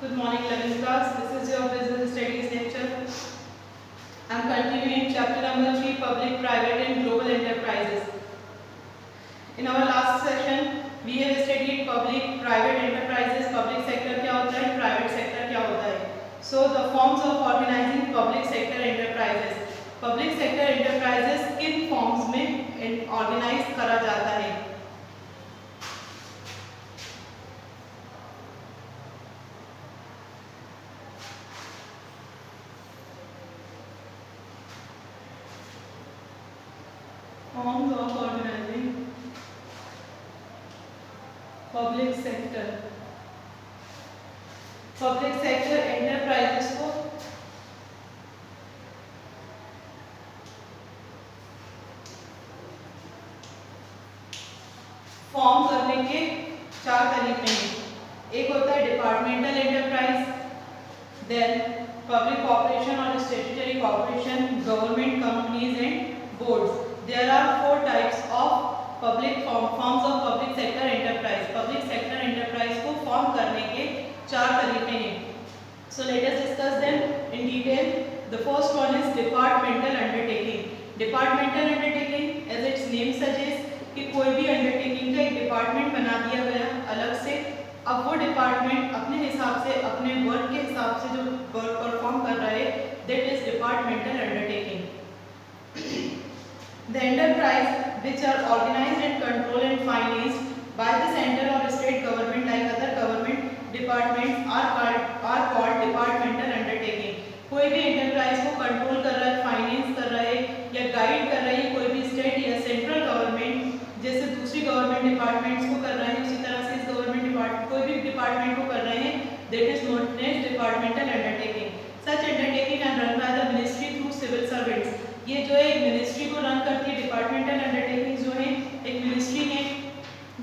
Good morning, 11th class. This is your business studies lecture. I am continuing chapter number 3, public, private and global enterprises. In our last session, we have studied public, private enterprises. Public sector क्या होता है, private sector क्या होता है. So the forms of organizing public sector enterprises. Public sector enterprises किन forms में organize करा जाता है. Forms of organizing public sector enterprises को फॉर्म करने के चार तरीके हैं. एक होता है departmental enterprise, then public corporation और statutory corporation, government companies and boards. There are four types of public forms of public sector enterprise. Public sector enterprise को form करने के चार तरीके हैं. So let us discuss them in detail. The first one is departmental undertaking. Departmental undertaking, as its name suggests, कि कोई भी undertaking का एक department बना दिया गया अलग से. अब वो department अपने हिसाब से, अपने work के हिसाब से जो work perform कर रहा है, that is departmental undertaking. The enterprise which are organized and controlled and financed by the central or state government like other government departments are called departmental undertaking. कोई भी enterprise को control कर रहा है, finance कर रहा है या guide कर रहा है कोई भी state या central government, जैसे दूसरी government departments को कर रहा है उसी तरह से इस government department कोई भी department को कर रहे हैं, that is known as departmental undertaking. Such undertaking are run by the ministry through civil servants. ये जो है एक मिनिस्ट्री को रन करती है. डिपार्टमेंटल अंडरटेकिंग जो है एक मिनिस्ट्री है,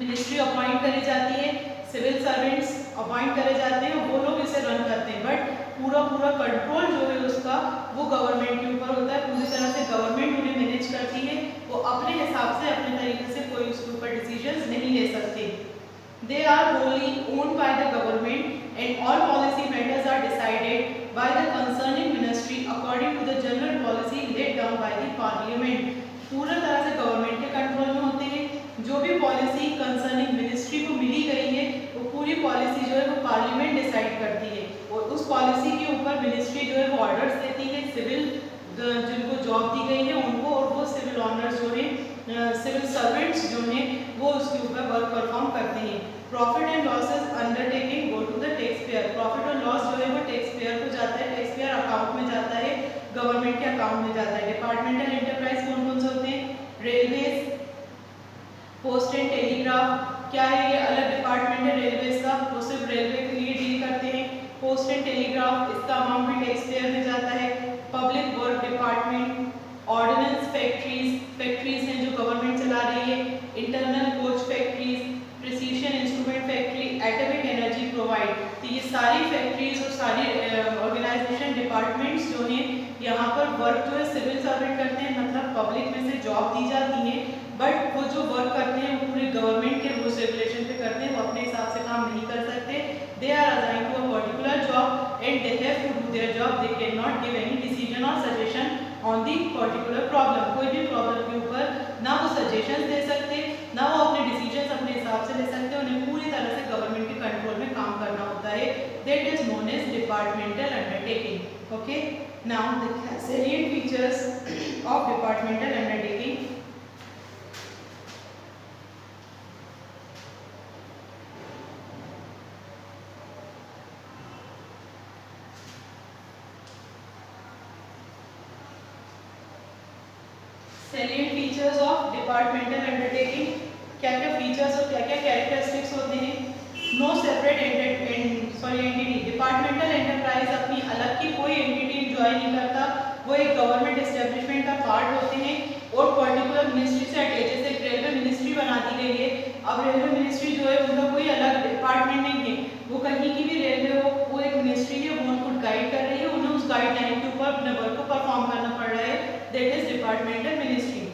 मिनिस्ट्री अपॉइंट करी जाती है, सिविल सर्वेंट्स अपॉइंट करे जाते हैं, वो लोग इसे रन करते हैं. बट पूरा कंट्रोल जो है उसका वो गवर्नमेंट के ऊपर होता है. पूरी तरह से गवर्नमेंट उन्हें मैनेज करती है. वो अपने हिसाब से अपने तरीके से कोई उसके ऊपर डिसीजंस नहीं ले सकते. They are wholly owned by the government and all policy matters are decided by the concerning ministry according to the general policy laid down by the parliament. पूरा तरह से गवर्नमेंट के कंट्रोल में होते हैं. जो भी पॉलिसी कंसर्निंग मिनिस्ट्री को मिली गई है वो पूरी पॉलिसी जो है वो पार्लियामेंट डिसाइड करती है और उस पॉलिसी के ऊपर मिनिस्ट्री जो है वो ऑर्डर्स देती है सिविल जिनको जॉब दी गई है उनको, और वो सिविल ऑनर्स जो है सिविल सर्वेंट्स जो हैं वो उसके ऊपर वर्क परफॉर्म करते हैं. Profit and losses undertaking go to the tax payer. Profit और लॉस जो है वो टैक्स पेयर को जाता है, टैक्स पेयर अकाउंट में जाता है, गवर्नमेंट के अकाउंट में जाता है. डिपार्टमेंटल एंटरप्राइज कौन कौन से होते हैं? Railways, post and telegraph. क्या है ये अलग डिपार्टमेंट है रेलवेज का, वो सिर्फ रेलवे के लिए डील करते हैं. पोस्ट एंड टेलीग्राफ, इसका अमाउंट भी टैक्स पेयर में जाता है. Public work department, ordnance factories हैं जो गवर्नमेंट चला रही है, internal coach factories, precision instrument factory, atomic energy provide. तो ये सारी फैक्ट्रीज और सारी ऑर्गेनाइजेशन डिपार्टमेंट्स जो हैं यहाँ पर वर्क जो है सिविल सर्वेंट करते हैं, मतलब पब्लिक में से जॉब दी जाती है. बट वो जो वर्क करते हैं वो पूरे गवर्नमेंट के रूल्स रेगुलेशन पे करते हैं, वो अपने हिसाब से काम नहीं कर सकते. They are assigned to a particular job and they have to do their job. They can not give any decision और suggestion on the particular problem. कोई भी प्रॉब्लम के ऊपर ना वो सजेशन दे सकते, ना वो अपने डिसीजन अपने हिसाब से ले सकते. उन्हें पूरी तरह से गवर्नमेंट के कंट्रोल में काम करना होता है. That is known as departmental undertaking. Okay, now the salient features of departmental undertaking. Salient features of departmental undertaking. क्या क्या फीचर्स और क्या क्या कैरेक्टरिस्टिक्स होते हैं? No separate entity. Departmental enterprise अपनी अलग की कोई एंटिटी एंजॉय नहीं करता, वो एक गवर्नमेंट एस्टेब्लिशमेंट का पार्ट होते हैं और पर्टिकुलर मिनिस्ट्री से अटैच. जैसे एक रेलवे मिनिस्ट्री बना दी गई है, अब रेलवे मिनिस्ट्री जो है उनका कोई अलग डिपार्टमेंट नहीं है, वो कहीं की भी रेलवे हो, वो एक मिनिस्ट्री है, वो उनको गाइड कर रही है, उन्हें उस गाइडलाइन के ऊपर अपने वर्क को परफॉर्म करना पड़ रहा है. That is departmental ministry.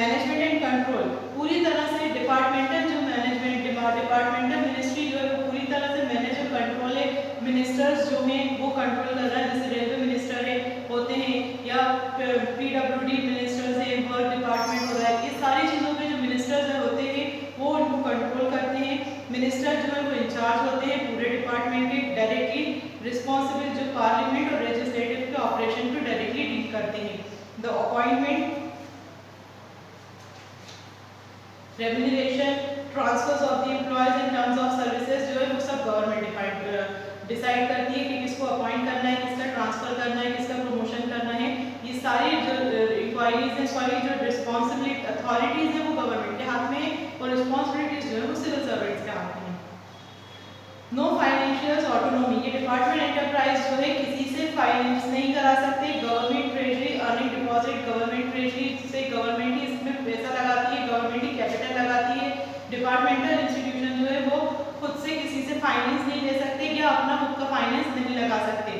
Management and control. पूरी तरह से डिपार्टमेंटल जो मैनेजमेंट डिपार्टमेंटल मिनिस्ट्री जो है वो पूरी तरह से मैनेज और कंट्रोल है मिनिस्टर्स जो हैं वो कंट्रोल कर रहा है, जैसे रेलवे मिनिस्टर है होते हैं या PWD मिनिस्टर्स हैं, वर्क डिपार्टमेंट हो रहा है, ये सारी चीज़ों पे जो मिनिस्टर्स होते हैं वो उनको कंट्रोल करते हैं। मिनिस्टर जो है वो इंचार्ज होते हैं पूरे डिपार्टमेंट के, डायरेक्टली रिस्पॉन्सिबल जो पार्लियामेंट और लेजिस्लेटिव के ऑपरेशन को डायरेक्टली डील करते हैं। The appointment, remuneration, transfers of the employees in terms of services जो है वो सब गवर्नमेंट डिसाइड करती है कि किसको अपॉइंट करना है, किसका ट्रांसफर करना है, किसका प्रमोशन करना है। ये सारी जो इंक्वायरीज हैं, सॉरी जो रिस्पॉन्सिबिलिटी अथॉरिटीज है वो गवर्नमेंट के हाथ में है और रिस्पॉन्सिबिलिटीज जो है वो सिविल सर्वेंट्स के हाथ में है। नो फाइनेंशियल ऑटोनॉमी, ये डिपार्टमेंट एंटरप्राइज जो है किसी से फाइनेंस नहीं करा सकते। Government treasury earning deposit, government treasury से गवर्नमेंट ही इसमें पैसा लगाती है, गवर्नमेंट ही कैपिटल लगाती है। डिपार्टमेंटल इंस्टीट्यूशन जो है वो खुद से किसी से फाइनेंस नहीं ले सकते या अपना खुद का फाइनेंस नहीं लगा सकते।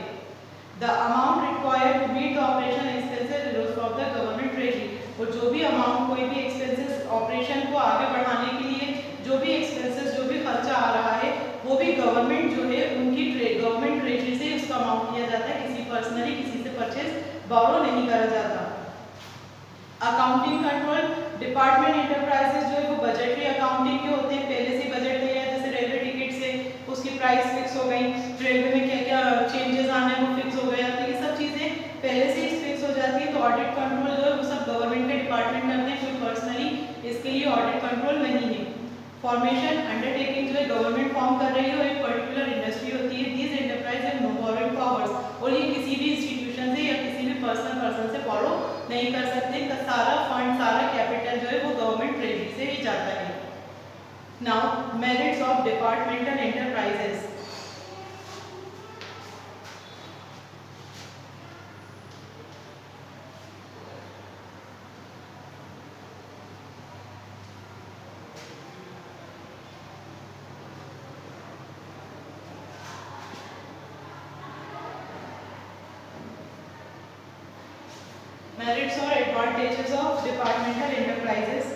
The amount required to meet the operation expenses from the government treasury, और जो भी अमाउंट कोई भी एक्सपेंसेस ऑपरेशन को आगे बढ़ाने के लिए जो भी एक्सपेंसेस जो भी खर्चा आ रहा है वो भी गवर्नमेंट जो है उनकी गवर्नमेंट ट्रेजरी से उसका अमाउंट किया जाता है, किसी पर्सनली किसी से परचेज बोरो नहीं करा जाता। अकाउंटिंग कंट्रोल, डिपार्टमेंट एंटरप्राइजेस जो है वो बजटरी अकाउंटिंग के होते हैं, पहले से बजट तैयार, जैसे रेलवे टिकट से उसकी प्राइस फिक्स हो गई, रेलवे में क्या क्या चेंजेस आने हैं वो फिक्स हो गया, तो ये सब चीज़ें पहले से ही फिक्स हो जाती है। तो ऑडिट कंट्रोल जो है वो सब गवर्नमेंट के डिपार्टमेंट करते हैं, कोई पर्सनली इसके लिए ऑडिट कंट्रोल नहीं है। फॉर्मेशन, अंडरटेकिंग जो है गवर्नमेंट फॉर्म कर रही है और एक पर्टिकुलर इंडस्ट्री होती है, these enterprise have no borrowing powers, और ये किसी भी इंस्टीट्यूशन से या किसी भी पर्सन से बोरो नहीं कर सकते। तो सारा फंड, सारा कैपिटल जो है वो गवर्नमेंट ट्रेजरी से ही जाता है। Now merits of departmental enterprises. Merits or advantages of departmental enterprises.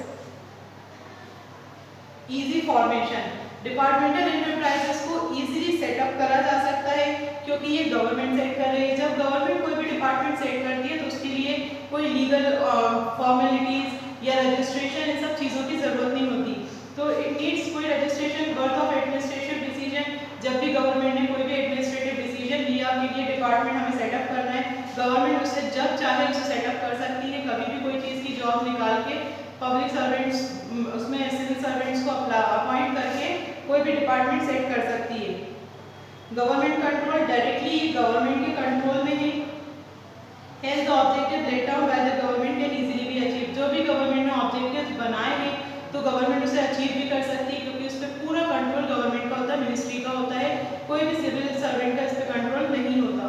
Easy formation, departmental enterprises को इजीली सेटअप करा जा सकता है क्योंकि ये गवर्नमेंट सेट कर रही है। जब गवर्नमेंट कोई भी डिपार्टमेंट सेट करती है तो उसके लिए कोई लीगल फॉर्मेलिटीज या रजिस्ट्रेशन इन सब चीज़ों की जरूरत नहीं होती। तो इट नीड्स कोई registration, birth of administrative decision, जब भी गवर्नमेंट ने कोई भी एडमिनिस्ट्रेटिव डिसीजन लिया कि ये डिपार्टमेंट हमें सेटअप करना है, गवर्नमेंट उसे जब चाहे उसे सेटअप कर सकती है, कभी भी कोई चीज़ की जॉब निकाल के पब्लिक सर्वेंट्स उसमें सिविल सर्वेंट्स को अपॉइंट करके कोई भी डिपार्टमेंट सेट कर सकती है। गवर्नमेंट कंट्रोल, डायरेक्टली गवर्नमेंट के कंट्रोल में है। Hence the objective laid down by the government can easily be achieved, जो भी गवर्नमेंट ने ऑब्जेक्टिव्स बनाए हैं तो गवर्नमेंट उसे अचीव भी कर सकती है क्योंकि उस पर पूरा कंट्रोल गवर्नमेंट का होता है, मिनिस्ट्री का होता है, कोई भी सिविल सर्वेंट का इस पर कंट्रोल नहीं होता।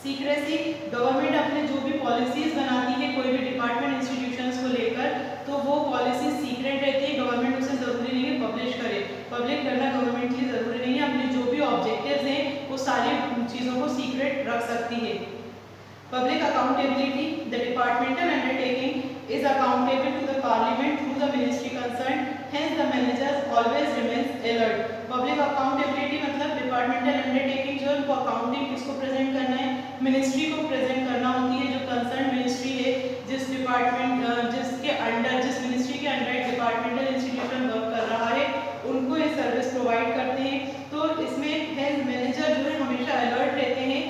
सीक्रेसी, गवर्नमेंट अपने जो भी पॉलिसीज बनाती है कोई भी डिपार्टमेंट इंस्टीट्यूशंस को लेकर तो वो पॉलिसी सीक्रेट रहती है, गवर्नमेंट उसे जरूरी नहीं है पब्लिश करे, पब्लिक करना गवर्नमेंट के लिए जरूरी नहीं है, अपने जो भी ऑब्जेक्टिव्स हैं वो सारी चीज़ों को सीक्रेट रख सकती है। Public accountability, the departmental undertaking is accountable to the parliament through the ministry concern, hence the managers always remains alert. Public accountability मतलब डिपार्टमेंटल अंडरटेकिंग जो है उनको अकाउंटिंग किसको प्रेजेंट करना है, मिनिस्ट्री को प्रेजेंट करना होती है, जो कंसर्न मिनिस्ट्री है, जिस डिपार्टमेंट जिसके अंडर जिस मिनिस्ट्री के अंडर एक डिपार्टमेंटल इंस्टीट्यूशन वर्क कर रहा है उनको ये सर्विस प्रोवाइड करते हैं। तो इसमें हेल्थ मैनेजर जो है हमेशा अलर्ट रहते हैं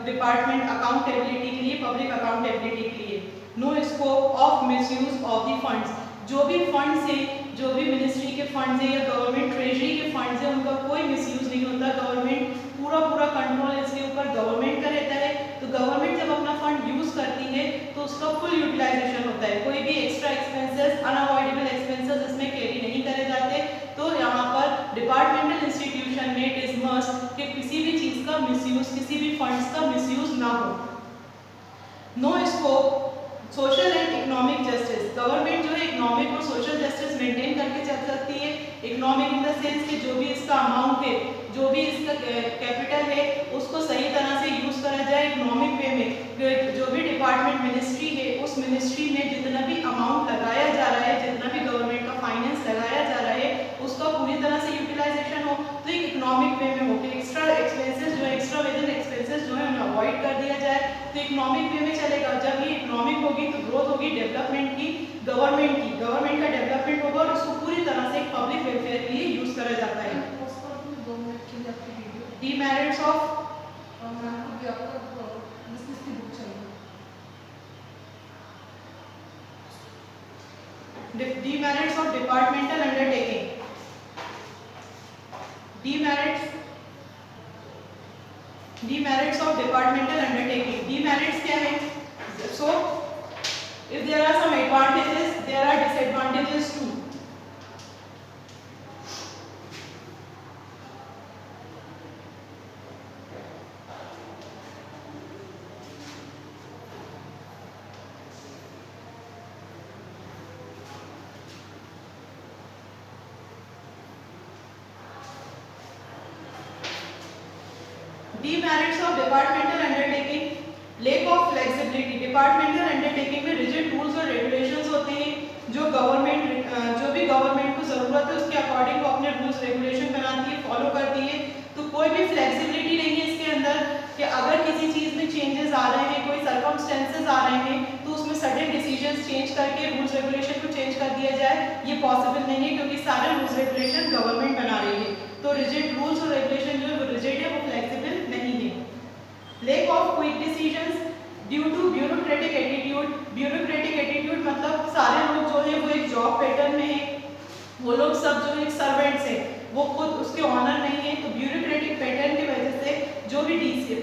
डिपार्टमेंट अकाउंटेबिलिटी के लिए, पब्लिक अकाउंटेबिलिटी के लिए। No scope of misuse of the funds, जो भी फंड्स है, जो भी मिनिस्ट्री के फंड्स है या गवर्नमेंट ट्रेजरी के फंड्स है उनका कोई मिसयूज नहीं होता। गवर्नमेंट पूरा कंट्रोल इसके ऊपर गवर्नमेंट का रहता है। तो गवर्नमेंट जब अपना फंड यूज करती है तो उसका फुल यूटिलाइजेशन होता है, कोई भी एक्स्ट्रा एक्सपेंसेस, अनअवॉइडेबल एक्सपेंसेस इसमें कैरी नहीं करे जाते। तो यहाँ पर डिपार्टमेंटल इंस्टीट्यूशन में इट इज मस्ट कि किसी भी चीज़ का मिसयूज, किसी भी फंड्स का मिसयूज ना हो। No scope social and economic justice, government जो है इकोनॉमिक और सोशल जस्टिस मेंटेन करके चल सकती है। इकोनॉमिक इन द सेंस कि जो भी इसका अमाउंट है, जो भी इसका कैपिटल है उसको सही तरह से यूज करा जाए इकोनॉमिक वे में। जो भी डिपार्टमेंट मिनिस्ट्री है उस मिनिस्ट्री में जितना भी अमाउंट लगाया जा रहा है, जितना भी गवर्नमेंट का फाइनेंस लगाया जा रहा है उसका पूरी तरह से यूटिलाइजेशन हो, तो एक इकोनॉमिक वे में हो कि एक्स्ट्रा जाए तो इकोनॉमिक वे में चलेगा। जब ये इकोनॉमिक होगी तो ग्रोथ होगी डेवलपमेंट की, गवर्नमेंट का डेवलपमेंट होगा और इसको पूरी तरह से पब्लिक वेलफेयर के लिए यूज करा जाता है। Demerits of demerits of departmental undertaking. Demerits of departmental undertaking. Demerits क्या है? So if there are some advantages, there are disadvantages too. Demerits of departmental undertaking, lack of flexibility. Departmental undertaking में rigid rules और regulations होते हैं जो भी government को जरूरत है उसके अकॉर्डिंग वो अपने रूल्स रेगुलेशन बनाती है, फॉलो करती है। तो कोई भी फ्लेक्सिबिलिटी नहीं है इसके अंदर कि अगर किसी चीज में चेंजेस आ रहे हैं, कोई सर्कमस्टेंसेस आ रहे हैं तो उसमें सडन डिसीजंस चेंज करके रूल्स रेगुलेशन को चेंज कर दिया जाए, ये पॉसिबल नहीं है क्योंकि सारे रूल्स रेगुलेशन गवर्नमेंट बना रही है। तो रिजिड रूल्स और रेगुलेशन जो है वो रिजिड है, वो फ्लेक्सिबल नहीं है। Lack of quick decisions due to bureaucratic attitude. Bureaucratic attitude मतलब सारे लोग जो है वो एक जॉब पैटर्न में है, वो लोग सब जो एक सर्वेंट्स है, वो खुद उसके ऑनर नहीं है। तो ब्यूरोक्रेटिक पैटर्न की वजह से जो भी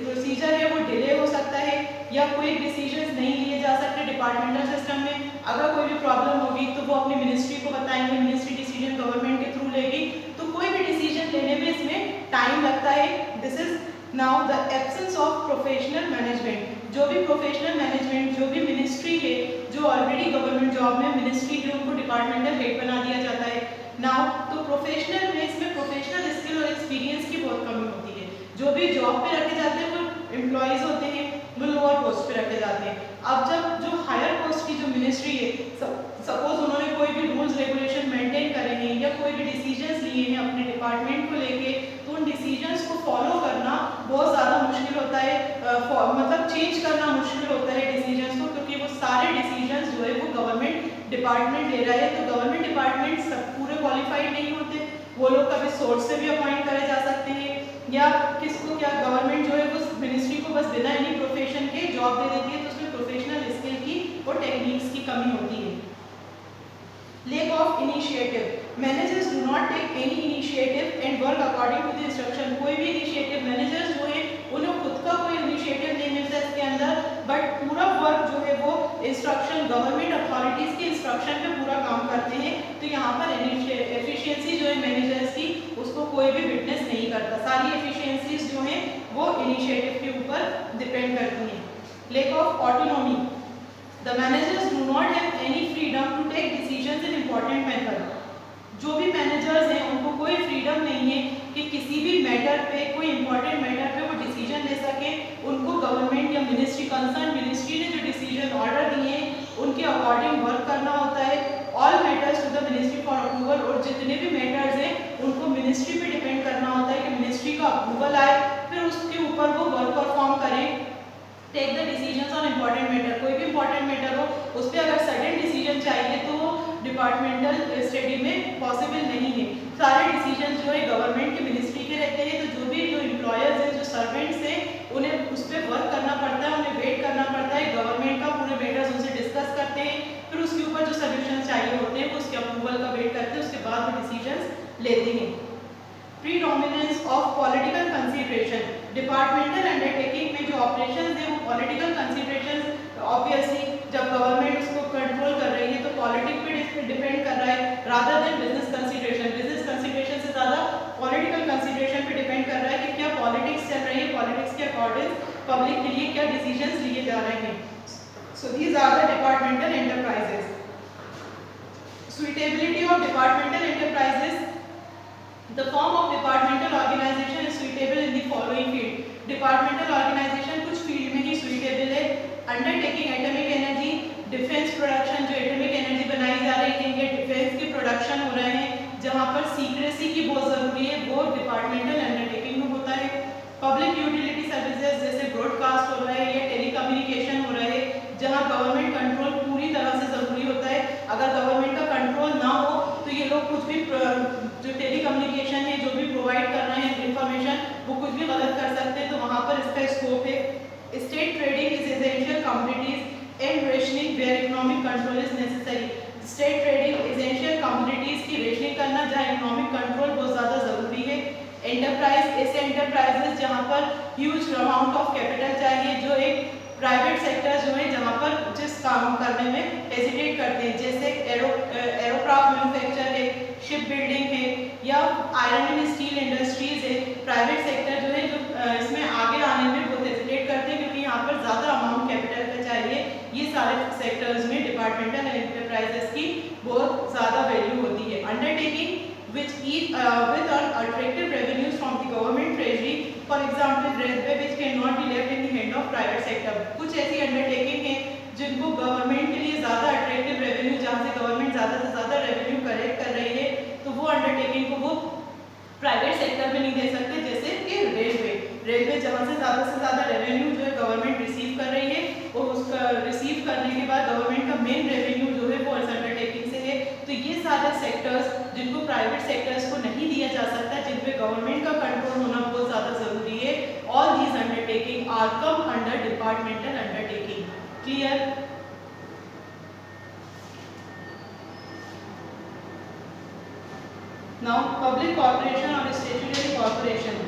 प्रोसीजर है वो डिले हो सकता है या कोई डिसीजंस नहीं लिए जा सकते डिपार्टमेंटल सिस्टम में। अगर कोई भी प्रॉब्लम होगी तो वो अपनी मिनिस्ट्री को बताएंगे, मिनिस्ट्री डिसीजन गवर्नमेंट के थ्रू लेगी, तो कोई भी डिसीजन लेने में इसमें टाइम लगता है। This is now the absence of professional management. जो भी प्रोफेशनल मैनेजमेंट, जो भी मिनिस्ट्री है, जो ऑलरेडी गवर्नमेंट जॉब में मिनिस्ट्री है उनको डिपार्टमेंटल हेड बना दिया जाता है। नाउ तो प्रोफेशनल में इसमें प्रोफेशनल स्किल और एक्सपीरियंस की बहुत कमी होती है। जो भी जॉब पे रखे जाते हैं वो एम्प्लॉयज होते हैं, वो लोअर पोस्ट पे रखे जाते हैं। अब जब जो हायर पोस्ट की जो मिनिस्ट्री है, सपोज उन्होंने कोई भी रूल्स रेगुलेशन मेंटेन करे हैं या कोई भी डिसीजंस लिए हैं अपने डिपार्टमेंट को लेके, तो उन डिसीजंस को फॉलो करना बहुत ज़्यादा मुश्किल होता है, मतलब चेंज करना मुश्किल होता है डिसीजंस को, क्योंकि वो सारे डिसीजंस जो है वो गवर्नमेंट डिपार्टमेंट ले रहा है। तो गवर्नमेंट डिपार्टमेंट सब पूरे क्वालिफाइड नहीं होते, वो लोग कभी सोर्स से भी अपॉइंट करे जा सकते हैं या किसको क्या गवर्नमेंट जो है वो मिनिस्ट्री को बस बिना एनी प्रोफेशन के जॉब दे देती है, तो उसमें प्रोफेशनल स्किल की और टेक्निक्स की कमी होती है। Lack of initiative. Managers do not take any initiative and work according to the instruction. कोई भी इनिशिएटिव मैनेजर्स जो है उन्हें खुद का कोई इनिशिएटिव नहीं मिलता इसके अंदर, बट पूरा वर्क जो है वो इंस्ट्रक्शन गवर्नमेंट अथॉरिटीज के इंस्ट्रक्शन पे पूरा काम करते हैं। तो यहाँ पर एफिशिएंसी जो है मैनेजर्स की उसको कोई भी विटनेस नहीं करता। सारी एफिशिएंसीज जो हैं वो इनिशिएटिव के ऊपर डिपेंड करती हैं। Lack of autonomy. The managers do not have any freedom to take decisions in important matter. जो भी मैनेजर्स हैं उनको कोई फ्रीडम नहीं है कि किसी भी मैटर पे, कोई इंपॉर्टेंट मैटर पे वो डिसीजन ले सके। उनको गवर्नमेंट या मिनिस्ट्री, कंसर्न मिनिस्ट्री ने जो डिसीजन ऑर्डर दिए हैं उनके अकॉर्डिंग वर्क करना होता है। All matters to the ministry for approval, और जितने भी मैटर्स हैं उनको मिनिस्ट्री पे डिपेंड करना होता है कि मिनिस्ट्री का अप्रूवल आए, फिर उसके ऊपर वो वर्क परफॉर्म करें। Take the decisions on important matter, कोई भी इंपॉर्टेंट मैटर हो उस पर अगर सडन डिसीजन चाहिए तो वो डिपार्टमेंटल स्टडी में पॉसिबल नहीं है। सारे डिसीजन जो है गवर्नमेंट के मिनिस्ट्री के रहते हैं। तो जो भी जो एम्प्लॉयर्स हैं, जो सर्वेंट्स हैं, उन्हें उस पर वर्क करना पड़ता है, उन्हें वेट करना पड़ता है। गवर्नमेंट का पूरे मैटर्स उनसे डिस्कस करते हैं, फिर उसके ऊपर जो सोल्यूशन चाहिए होते हैं वो उसके अप्रूवल का वेट करते हैं, उसके बाद वो डिसीजन लेते हैं। Predominance of political consideration. Departmental undertaking में जो ऑपरेशन है वो पॉलिटिकल कंसीडरेशन ऑब्वियसली जब गवर्नमेंट उसको कंट्रोल कर रही है तो पॉलिटिक्स पे डिपेंड कर रहा है rather than business consideration. Business consideration से ज़्यादा पॉलिटिकल कंसीडरेशन पे डिपेंड कर रहा है कि क्या पॉलिटिक्स चल रही है, पॉलिटिक्स के अकॉर्डिंग पब्लिक के लिए क्या डिसीजंस लिए जा रहे हैं। So these are the departmental enterprises. Suitability of departmental enterprises. The form of departmental organization is suitable in the following field. Departmental organisation कुछ फील्ड में ही सुइटेबल है। Undertaking atomic energy, defence production, जो atomic energy बनाई जा रही है या डिफेंस के प्रोडक्शन हो रहे हैं जहां पर सीक्रेसी की बहुत जरूरी है, वो डिपार्टमेंटल अंडरटेकिंग में होता है। पब्लिक यूटिलिटी सर्विसेज जैसे ब्रॉडकास्ट हो रहा है या कम्युनिकेशन हो रहे, जहाँ गवर्नमेंट कंट्रोल पूरी तरह से ज़रूरी होता है। अगर गवर्नमेंट का कंट्रोल ना हो तो ये लोग कुछ भी जो टेली कम्युनिकेशन है, जो भी प्रोवाइड कर रहे हैं इंफॉर्मेशन, वो कुछ भी गलत कर सकते हैं, तो वहाँ पर इसका स्कोप है। State trading is essential communities and rationing where economic control is necessary. State trading essential communities की रेशनिंग करना जहाँ इकोनॉमिक कंट्रोल बहुत ज़्यादा ज़रूरी है। एंटरप्राइज, ऐसे एंटरप्राइजेस जहाँ पर ह्यूज अमाउंट ऑफ कैपिटल चाहिए, जो एक प्राइवेट सेक्टर जो है जहाँ पर जिस काम करने में हेजिटेट करते हैं, जैसे एरोक्राफ्ट मैन्युफैक्चर है, शिप बिल्डिंग है, या आयरन एंड स्टील इंडस्ट्रीज है। प्राइवेट सेक्टर जो है जो इसमें आगे आने में बहुत हेजिटेट करते हैं, क्योंकि यहाँ पर ज़्यादा अमाउंट कैपिटल का चाहिए। ये सारे सेक्टर्स में डिपार्टमेंटल एंटरप्राइजेस की बहुत ज़्यादा वैल्यू होती है। Undertaking which eat with attractive revenues from the government treasury, for example railway which cannot be left in the hand of private sector। कुछ ऐसी अंडरटेकिंग है जिनको गवर्नमेंट के लिए ज़्यादा अट्रैक्टिव रेवेन्यू, जहाँ से गवर्नमेंट ज़्यादा से ज़्यादा रेवेन्यू कलेक्ट कर रही है, तो वो अंडरटेकिंग को वो प्राइवेट सेक्टर में नहीं दे सकते। जैसे कि रेलवे जहाँ से ज़्यादा रेवेन्यू जो है गवर्नमेंट रिसीव कर रही है, और उसका रिसीव करने के बाद गवर्नमेंट का मेन रेवेन्यू जो है वो इस अंडरटेकिंग से है। तो ये सारे सेक्टर्स जिनको प्राइवेट सेक्टर्स को नहीं दिया जा सकता, जिन पे गवर्नमेंट का कंट्रोल होना बहुत ज़्यादा ज़रूरी है, all these undertaking are come under departmental undertaking. Clear? Now public corporation और statutory corporation.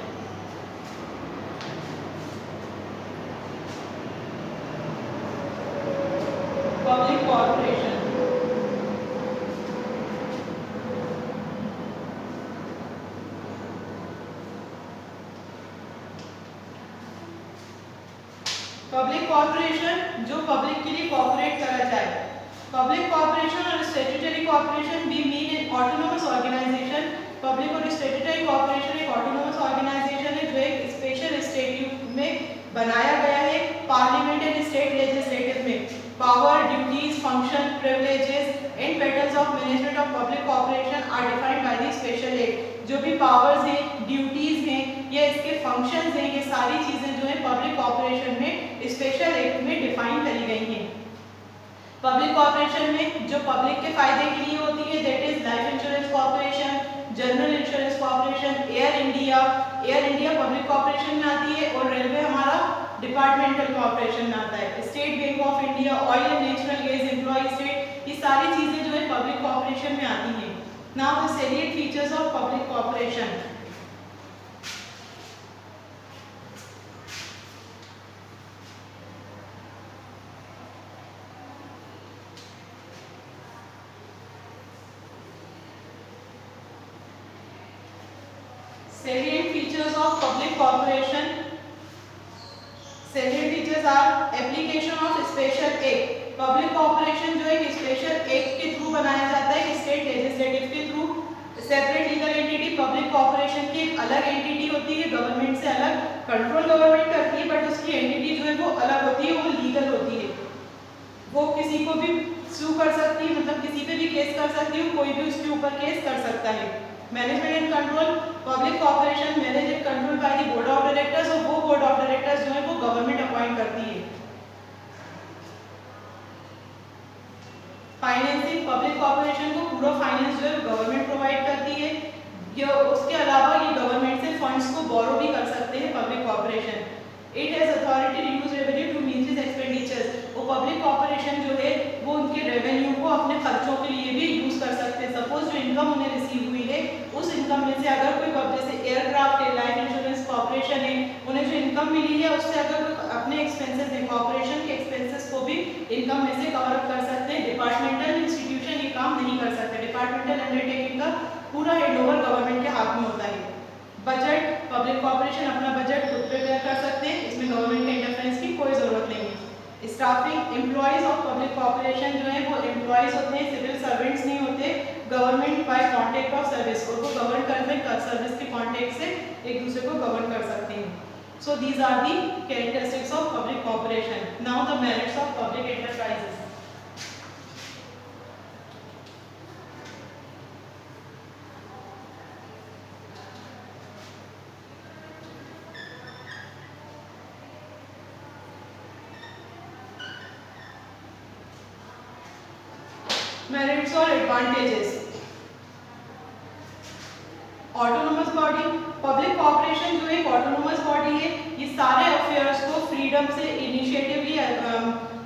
Public corporation, public corporation जो पब्लिक के लिए कॉर्पोरेट करा जाए। पब्लिक कॉर्पोरेशन और स्टैट्यूटरी कॉर्पोरेशन भी mean an autonomous organisation. Public और स्टैट्यूटरी कॉर्पोरेशन एक ऑटोनोमस ऑर्गेनाइजेशन है जो एक स्पेशल स्टेट्यूट में बनाया गया है। पार्लियामेंट एंड स्टेट लेजिस्लेटिव में power, duties, function, privileges and patterns of management of public corporation are defined by the special act. जो भी पावर्स हैं, ड्यूटीज हैं या इसके फंक्शंस हैं, ये सारी चीजें जो है पब्लिक कॉर्पोरेशन में स्पेशल एक्ट में डिफाइन करी गई हैं। पब्लिक कॉर्पोरेशन में जो पब्लिक के फायदे के लिए होती है, that is life insurance corporation, general insurance corporation, air India public corporation में आती है, और रेलवे हमारा डिपार्टमेंटल कॉर्पोरेशन में आता है। State Bank of India, oil and natural gas employ state, ये सारी चीजें जो है पब्लिक कॉर्पोरेशन में आती हैं। Now the salient features of public corporation. Salient features of public corporation. Salient features are application of special act. Public corporation जो एक special act के थ्रू बनाया जाता है, state legislative के through. Separate legal entity, public corporation की एक अलग एंटिटी होती है, गवर्नमेंट से अलग, कंट्रोल गवर्नमेंट करती है, बट उसकी एंटिटी जो है वो अलग होती है, वो लीगल होती है। वो किसी को भी सू कर सकती है, मतलब किसी पे भी केस कर सकती है, कोई भी उसके ऊपर केस कर सकता है। Management and control, public corporation manage and control by the board of directors, और वो बोर्ड ऑफ डायरेक्टर्स जो है वो गवर्नमेंट अपॉइंट करती है। फाइनेंसिंग, पब्लिक कॉर्पोरेशन को पूरा फाइनेंस जो है गवर्नमेंट प्रोवाइड करती है। ये उसके अलावा ये गवर्नमेंट से फंड्स को बोरो भी कर सकते हैं public corporation. It has authority to use revenue to meet its expenditures, वो पब्लिक कॉर्पोरेशन जो है वो उनके रेवेन्यू को अपने खर्चों के लिए भी यूज कर सकते हैं। सपोज जो इनकम उन्हें रिसीव हुई है, उस इनकम में से अगर कोई जैसे एयरक्राफ्ट है, लाइफ इंश्योरेंस कॉर्पोरेशन है, उन्हें जो इनकम मिली है उससे अगर अपने एक्सपेंसेस है, कॉर्पोरेशन के एक्सपेंसेस को भी इनकम में से कवर अप कर सकते हैं। डिपार्टमेंटल इंस्टीट्यूशन ये काम नहीं कर सकते। डिपार्टमेंटल अंडरटेकिंग का पूरा हैंडओवर गवर्नमेंट के हाथ में होता है। बजट, पब्लिक कॉर्पोरेशन अपना बजट खुद प्रिपेयर कर सकते हैं, इसमें गवर्नमेंट के इंटरफेरेंस की कोई जरूरत नहीं है। Staffing, employees of public corporation जो है वो एम्प्लॉयज होते हैं, सिविल सर्वेंट्स नहीं होते, government by contact of service, उनको गवर्न करते हैं, सर्विस के कॉन्टेक्ट से एक दूसरे को गवर्न कर सकते हैं। So these are the characteristics of public corporation. Now the merits of public enterprises. Merits और advantages. Autonomous body, public corporation जो एक ऑटोनोमस बॉडी है, ये सारे अफेयर्स को फ्रीडम से इनिशिएटिवली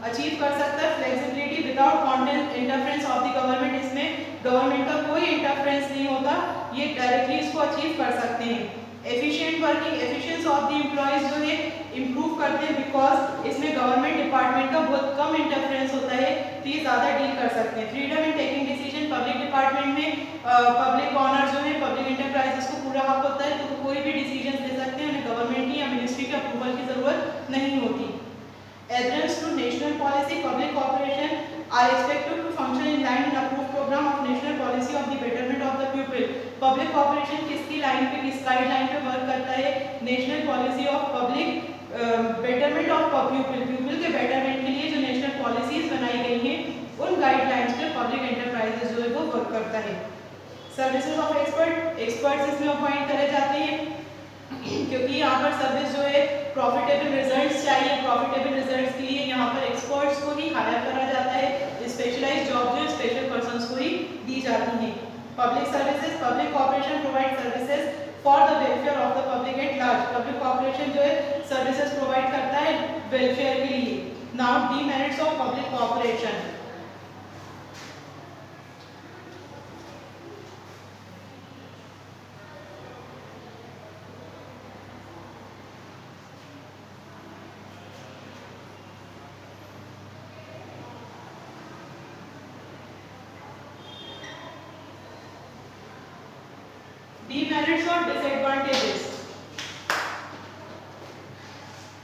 अचीव कर सकता है। Flexibility without content interference of the government, इसमें गवर्नमेंट का कोई इंटरफेरेंस नहीं होता, ये डायरेक्टली इसको अचीव कर सकते हैं। Efficient working, efficiency of the employees जो है इम्प्रूव करते हैं, बिकॉज इसमें गवर्नमेंट डिपार्टमेंट का बहुत कम इंटरफेरेंस होता है, तो ये ज़्यादा डील कर सकते हैं। Freedom in taking decision, public department में पब्लिक ऑनर जो है, पब्लिक एंटरप्राइजेस को पूरा हक होता है, तो कोई भी डिसीजन ले सकते हैं, उन्हें गवर्नमेंट की या मिनिस्ट्री के अप्रूवल की जरूरत नहीं होती। Adherence to national policy, public corporation are expected to function in line with approved program of national policy of the betterment of the pupil. Public corporation किसकी लाइन पे, किस गाइडलाइन पे वर्क करता है? National policy of public betterment of people, people के betterment के लिए जो नेशनल पॉलिसीज बनाई गई हैं, उन गाइडलाइंस पे पब्लिक एंटरप्राइजेस जो है वो वर्क करता है। सर्विसेज ऑफ एक्सपर्ट, एक्सपर्ट्स इसमें अपॉइंट करे जाते हैं, क्योंकि यहाँ पर सर्विस जो है प्रॉफिटेबल रिजल्ट्स चाहिए, प्रॉफिटेबल रिजल्ट्स के लिए यहाँ पर एक्सपर्ट्स को ही हायर करा जाता है, स्पेशलाइज्ड जॉब जो स्पेशल पर्संस को ही दी जाती हैं। Public services, public corporation provide services for the welfare of the public at large, public corporation जो है सर्विसेज प्रोवाइड करता है वेलफेयर के लिए। Now demerits of public corporation. Demerits और disadvantages।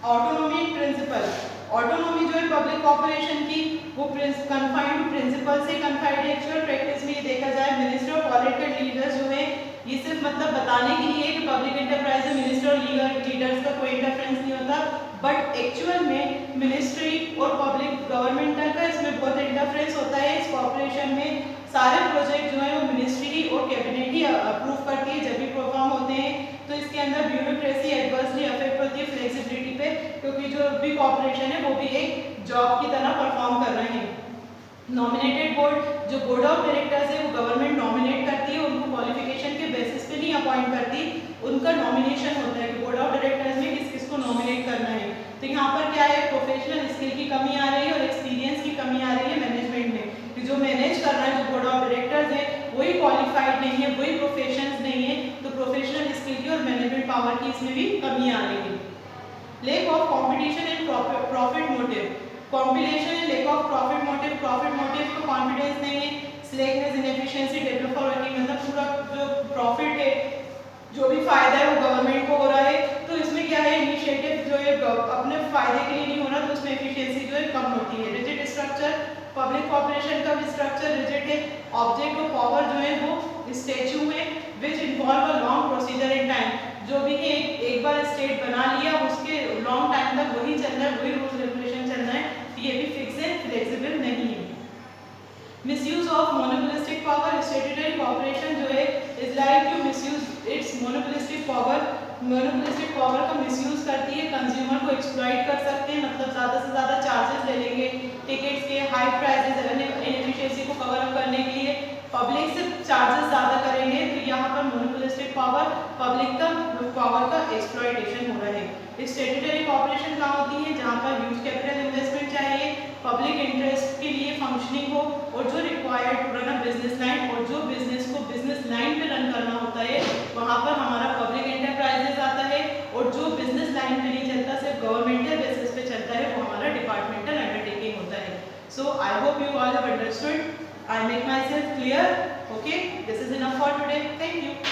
ऑटोनॉमी प्रिंसिपल, ऑटोनॉमी जो है पब्लिक कॉर्पोरेशन की, वो कन्फाइंड प्रिंसिपल से कन्फाइंड है। एक्चुअल प्रैक्टिस में ये देखा जाए, मिनिस्टर और पॉलिटिकल लीडर्स जो है, ये सिर्फ मतलब बताने के लिए कि पब्लिक एंटरप्राइज में मिनिस्टर और लीडर्स का कोई इंटरफेरेंस नहीं होता, बट एक्चुअल में मिनिस्ट्री और पब्लिक गवर्नमेंटल का इसमें बहुत इंटरफेरेंस होता है। इस कॉर्पोरेशन में सारे प्रोजेक्ट जो है वो मिनिस्ट्री और कैबिनेट ही अप्रूव करती है जब भी परफॉर्म होते हैं, तो इसके अंदर ब्यूरोक्रेसी एडवर्सली अफेक्ट होती है फ्लेक्सिबिलिटी पे, क्योंकि जो भी कॉर्पोरेशन है वो भी एक जॉब की तरह परफॉर्म कर रहे हैं। नॉमिनेटेड बोर्ड, जो बोर्ड ऑफ डायरेक्टर्स है वो गवर्नमेंट नॉमिनेट करती है, उनको क्वालिफिकेशन के बेसिस पे नहीं अपॉइंट करती, उनका नॉमिनेशन होता है कि बोर्ड ऑफ डायरेक्टर्स में किस किस को नॉमिनेट करना है। तो यहाँ पर क्या है, प्रोफेशनल स्किल की कमी आ रही है और एक्सपीरियंस की कमी आ रही है मैनेजमेंट में, कि जो मैनेज कर रहा है, जो बोर्ड ऑफ डायरेक्टर्स है, वही क्वालिफाइड नहीं है, वही प्रोफेशंस नहीं है, तो प्रोफेशनल स्किल की और मैनेजमेंट पावर की इसमें भी कमी आ रही है। Lake of competition and profit motive, competition and lake of profit motive, profit motive को कॉन्फिडेंस नहीं है, slackness, inefficiency, develop for working, मतलब पूरा जो प्रॉफिट है, जो भी फायदा है वो गवर्नमेंट को हो रहा है, तो इसमें क्या है, इनिशिएटिव जो है अपने फायदे के लिए नहीं हो रहा, तो उसमें एफिशिएंसी जो है कम होती है। रिजिड स्ट्रक्चर, पब्लिक कॉर्पोरेशन का भी स्ट्रक्चर रिजिड है, ऑब्जेक्ट ऑफ पावर जो है वो स्टैच्यू है, which involve a long procedure in time, जो भी है एक बार स्टेट बना लिया, उसके लॉन्ग टाइम तक वही चल रहा है, वही रूल्स रेगुलेशन चल रहा है, ये भी फिक्स है, फ्लेक्सिबल नहीं है। Misuse of monopolistic power, statutory corporation जो है is like to misuse its monopolistic power, monopolistic power का मिसयूज करती है, कंज्यूमर को एक्सप्लॉइट कर सकते हैं, मतलब ज़्यादा से ज़्यादा चार्जेस ले लेंगे टिकट्स के, हाई प्राइसेस, इनएफिशिएंसी को कवर अप करने के लिए पब्लिक से चार्जेस ज़्यादा करेंगे, तो यहाँ पर मोनोपोलिस्टिक पावर, पब्लिक का पावर का एक्सप्लॉइटेशन हो रहा है। स्टैट्यूटरी कॉर्पोरेशन कहाँ होती है, जहाँ पर ह्यूज कैपिटल इन्वेस्टमेंट चाहिए, पब्लिक इंटरेस्ट के लिए फंक्शनिंग हो, और जो required to run a business line, और जो बिजनेस को बिजनेस लाइन पे रन करना होता है, वहाँ पर हमारा पब्लिक एंटरप्राइजेस आता है, और जो बिजनेस लाइन पे नहीं चलता, सिर्फ गवर्नमेंटल बेसिस पे चलता है, वो हमारा डिपार्टमेंटल अंडरटेकिंग होता है। So I hope you all have understood, I make myself clear. Okay, this is enough for today. Thank you.